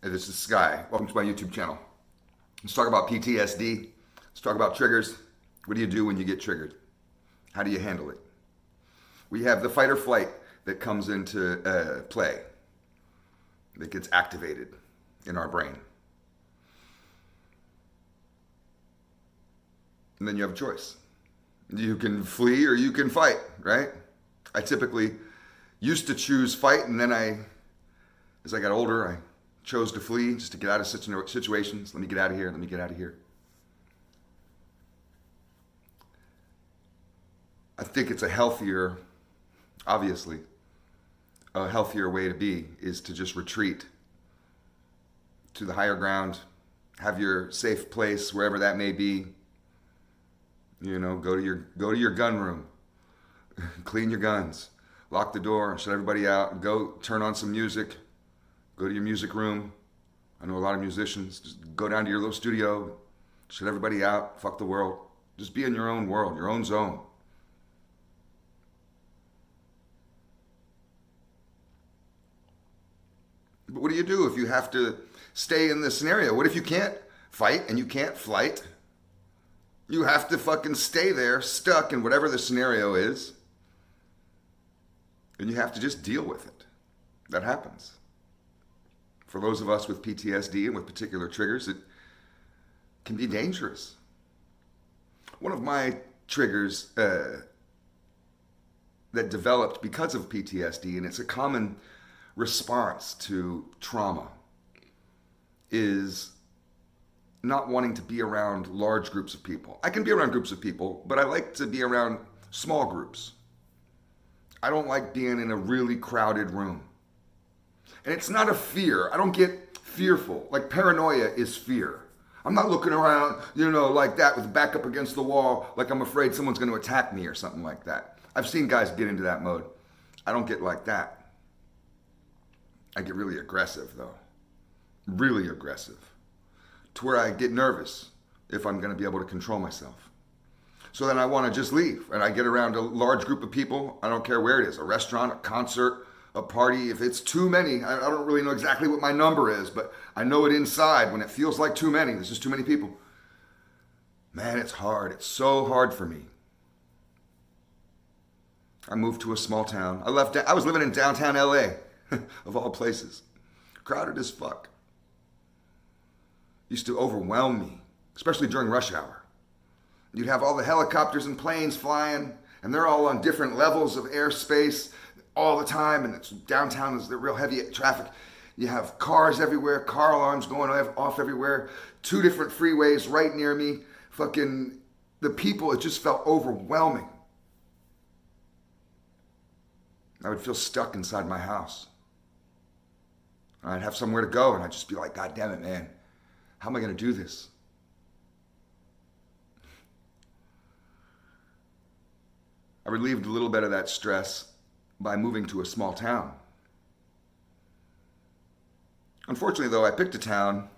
Hey, this is Sky. Welcome to my YouTube channel. Let's talk about PTSD. Let's talk about triggers. What do you do when you get triggered? How do you handle it? We have the fight or flight that comes into play, that gets activated in our brain. And then you have a choice. You can flee or you can fight, right? I typically used to choose fight, and then as I got older, I chose to flee just to get out of situations. Let me get out of here. Let me get out of here. I think it's obviously, a healthier way to be is to just retreat to the higher ground, have your safe place, wherever that may be. You know, go to your gun room, clean your guns, lock the door, shut everybody out, go turn on some music. Go to your music room. I know a lot of musicians. Just go down to your little studio, shut everybody out, fuck the world. Just be in your own world, your own zone. But what do you do if you have to stay in this scenario? What if you can't fight and you can't flight? You have to fucking stay there, stuck in whatever the scenario is. And you have to just deal with it. That happens. For those of us with PTSD and with particular triggers, it can be dangerous. One of my triggers that developed because of PTSD, and it's a common response to trauma, is not wanting to be around large groups of people. I can be around groups of people, but I like to be around small groups. I don't like being in a really crowded room. And it's not a fear. I don't get fearful. Like paranoia is fear. I'm not looking around, like that with back up against the wall, like I'm afraid someone's going to attack me or something like that. I've seen guys get into that mode. I don't get like that. I get really aggressive though. Really aggressive. To where I get nervous if I'm going to be able to control myself. So then I want to just leave. And I get around a large group of people. I don't care where it is, a restaurant, a concert, a party. If it's too many, I don't really know exactly what my number is, but I know it inside when it feels like too many. There's just too many people. Man, it's hard. It's so hard for me. I moved to a small town. I was living in downtown LA, of all places. Crowded as fuck. Used to overwhelm me, especially during rush hour. You'd have all the helicopters and planes flying, and they're all on different levels of airspace all the time, and downtown is the real heavy traffic. You have cars everywhere, car alarms going off everywhere, 2 different freeways right near me. Fucking the people, it just felt overwhelming. I would feel stuck inside my house. I'd have somewhere to go, and I'd just be like, God damn it, man. How am I going to do this? I relieved a little bit of that stress by moving to a small town. Unfortunately, though, I picked a town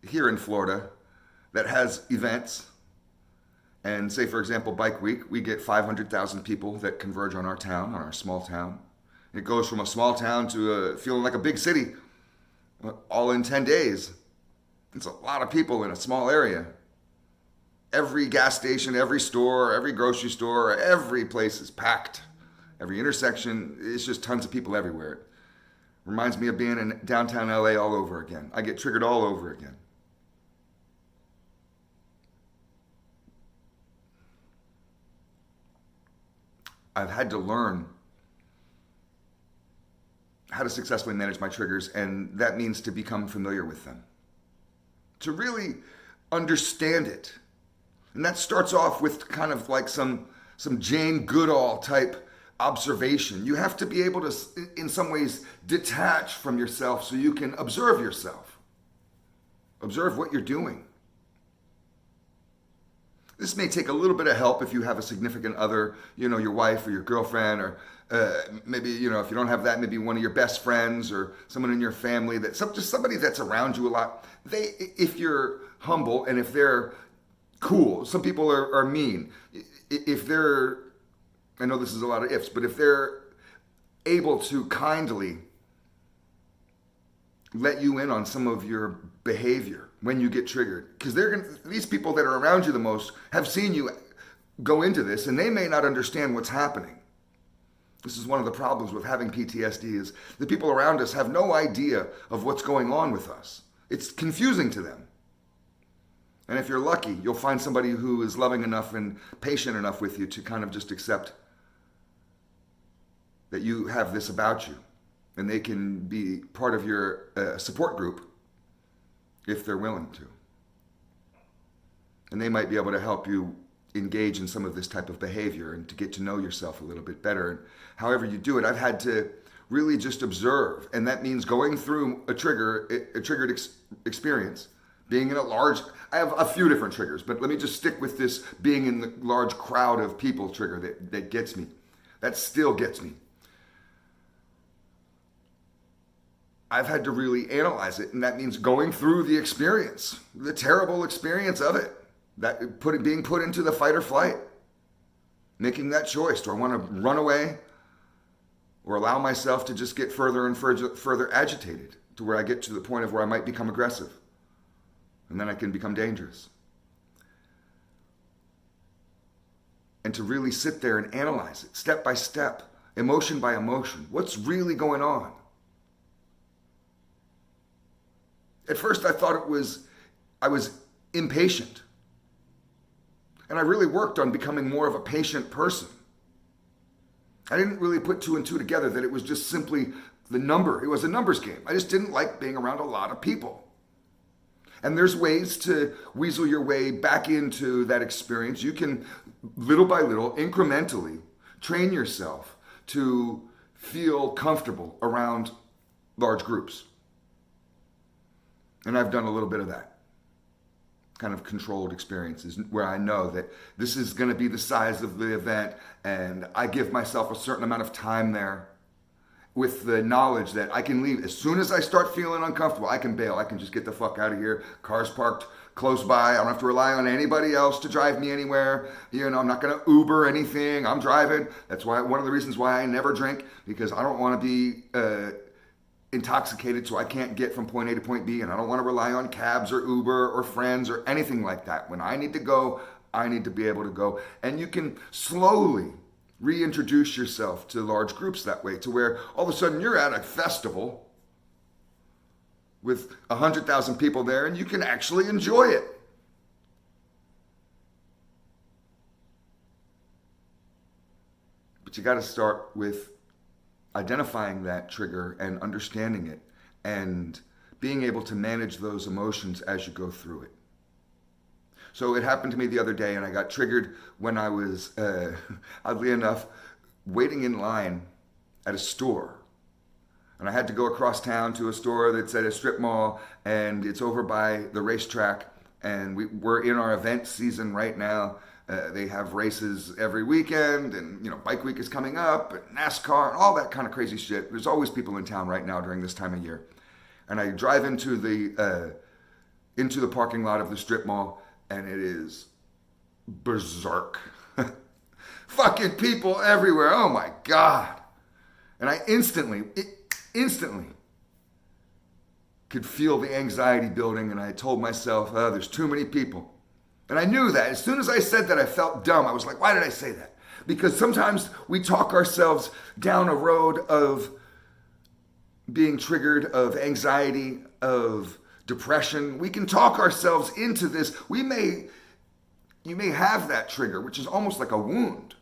here in Florida that has events. And say, for example, Bike Week, we get 500,000 people that converge on our town, on our small town. It goes from a small town to feeling like a big city, all in 10 days. It's a lot of people in a small area. Every gas station, every store, every grocery store, every place is packed. Every intersection, it's just tons of people everywhere. It reminds me of being in downtown LA all over again. I get triggered all over again. I've had to learn how to successfully manage my triggers, and that means to become familiar with them. To really understand it. And that starts off with kind of like some Jane Goodall type observation. You have to be able to, in some ways, detach from yourself so you can observe yourself. Observe what you're doing. This may take a little bit of help if you have a significant other, your wife or your girlfriend, or maybe, if you don't have that, maybe one of your best friends or someone in your family, just somebody that's around you a lot. If you're humble and if they're cool, some people are mean. If they're, I know this is a lot of ifs, but if they're able to kindly let you in on some of your behavior when you get triggered. Because these people that are around you the most have seen you go into this, and they may not understand what's happening. This is one of the problems with having PTSD, is the people around us have no idea of what's going on with us. It's confusing to them. And if you're lucky, you'll find somebody who is loving enough and patient enough with you to kind of just accept that you have this about you. And they can be part of your support group if they're willing to. And they might be able to help you engage in some of this type of behavior and to get to know yourself a little bit better. And however you do it, I've had to really just observe. And that means going through a triggered experience, being in I have a few different triggers, but let me just stick with this being in the large crowd of people trigger that gets me. That still gets me. I've had to really analyze it, and that means going through the experience, the terrible experience of it, being put into the fight or flight, making that choice. Do I want to run away or allow myself to just get further and further agitated to where I get to the point of where I might become aggressive, and then I can become dangerous? And to really sit there and analyze it step by step, emotion by emotion. What's really going on? At first I thought I was impatient. And I really worked on becoming more of a patient person. I didn't really put two and two together that it was just simply the number. It was a numbers game. I just didn't like being around a lot of people. And there's ways to weasel your way back into that experience. You can, little by little, incrementally, train yourself to feel comfortable around large groups. And I've done a little bit of that. Kind of controlled experiences where I know that this is going to be the size of the event, and I give myself a certain amount of time there with the knowledge that I can leave. As soon as I start feeling uncomfortable, I can bail. I can just get the fuck out of here. Car's parked close by. I don't have to rely on anybody else to drive me anywhere. I'm not going to Uber anything. I'm driving. That's why one of the reasons why I never drink, because I don't want to be intoxicated so I can't get from point A to point B, and I don't want to rely on cabs or Uber or friends or anything like that. When I need to go, I need to be able to go. And you can slowly reintroduce yourself to large groups that way, to where all of a sudden you're at a festival with 100,000 people there and you can actually enjoy it. But you got to start with identifying that trigger and understanding it and being able to manage those emotions as you go through it. So it happened to me the other day, and I got triggered when I was, oddly enough, waiting in line at a store. And I had to go across town to a store that's at a strip mall, and it's over by the racetrack. And we're in our event season right now. They have races every weekend, and Bike Week is coming up, and NASCAR, and all that kind of crazy shit. There's always people in town right now during this time of year. And I drive into the parking lot of the strip mall, and it is berserk. Fucking people everywhere. Oh my God. And I instantly could feel the anxiety building, and I told myself, oh, there's too many people. And I knew that. As soon as I said that, I felt dumb. I was like, why did I say that? Because sometimes we talk ourselves down a road of being triggered, of anxiety, of depression. We can talk ourselves into this. You may have that trigger, which is almost like a wound.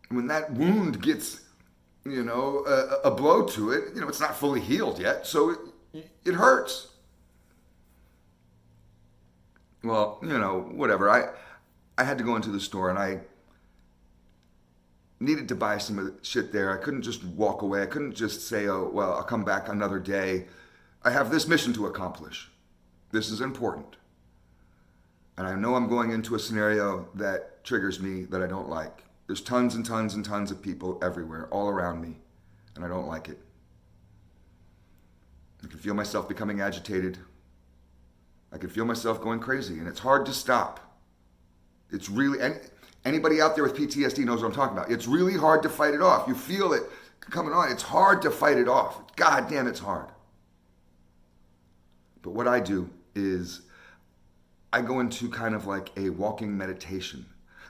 When that wound gets, a blow to it, it's not fully healed yet, so it hurts. Well, whatever. I had to go into the store, and I needed to buy some of the shit there. I couldn't just walk away. I couldn't just say, oh, well, I'll come back another day. I have this mission to accomplish. This is important. And I know I'm going into a scenario that triggers me that I don't like. There's tons and tons and tons of people everywhere, all around me, and I don't like it. I can feel myself becoming agitated. I can feel myself going crazy, and it's hard to stop. It's really, anybody out there with PTSD knows what I'm talking about. It's really hard to fight it off. You feel it coming on. It's hard to fight it off. God damn, it's hard. But what I do is I go into kind of like a walking meditation,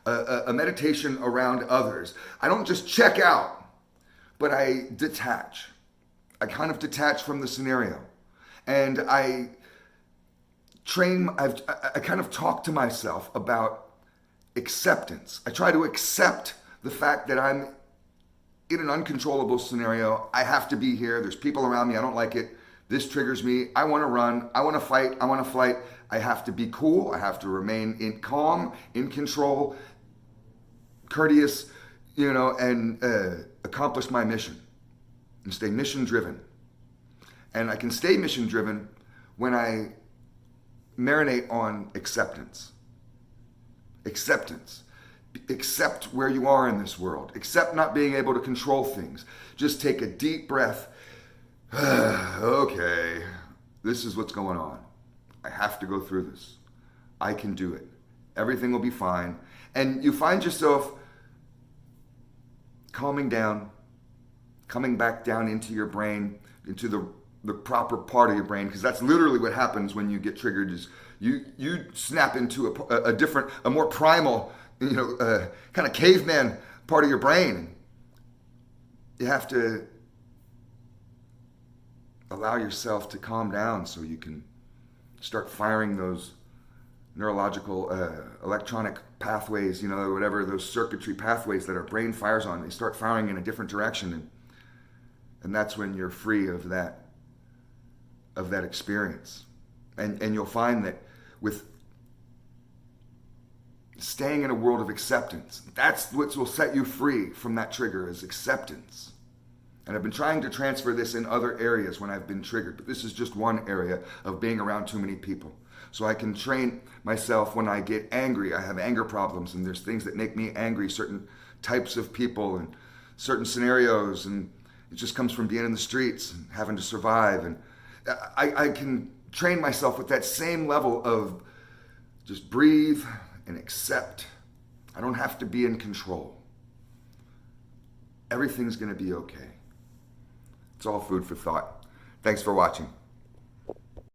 a meditation around others. I don't just check out, but I detach. I kind of detach from the scenario. And I kind of talk to myself about acceptance. I try to accept the fact that I'm in an uncontrollable scenario. I have to be here. There's people around me. I don't like it. This triggers me. I want to run. I want to fight. I want to flight. I have to be cool. I have to remain in calm, in control, courteous, and accomplish my mission and stay mission driven. And I can stay mission driven when I marinate on acceptance. Acceptance. Accept where you are in this world. Accept not being able to control things. Just take a deep breath. Okay, this is what's going on. I have to go through this. I can do it. Everything will be fine. And you find yourself calming down, coming back down into your brain, into the proper part of your brain, because that's literally what happens when you get triggered. Is you snap into a different, a more primal, kind of caveman part of your brain. You have to allow yourself to calm down so you can start firing those neurological, electronic pathways, whatever, those circuitry pathways that our brain fires on. They start firing in a different direction, and that's when you're free of that experience. And you'll find that with staying in a world of acceptance, that's what will set you free from that trigger, is acceptance. And I've been trying to transfer this in other areas when I've been triggered, but this is just one area of being around too many people. So I can train myself when I get angry. I have anger problems, and there's things that make me angry, certain types of people and certain scenarios, and it just comes from being in the streets and having to survive. And I can train myself with that same level of just breathe and accept. I don't have to be in control. Everything's going to be okay. It's all food for thought. Thanks for watching.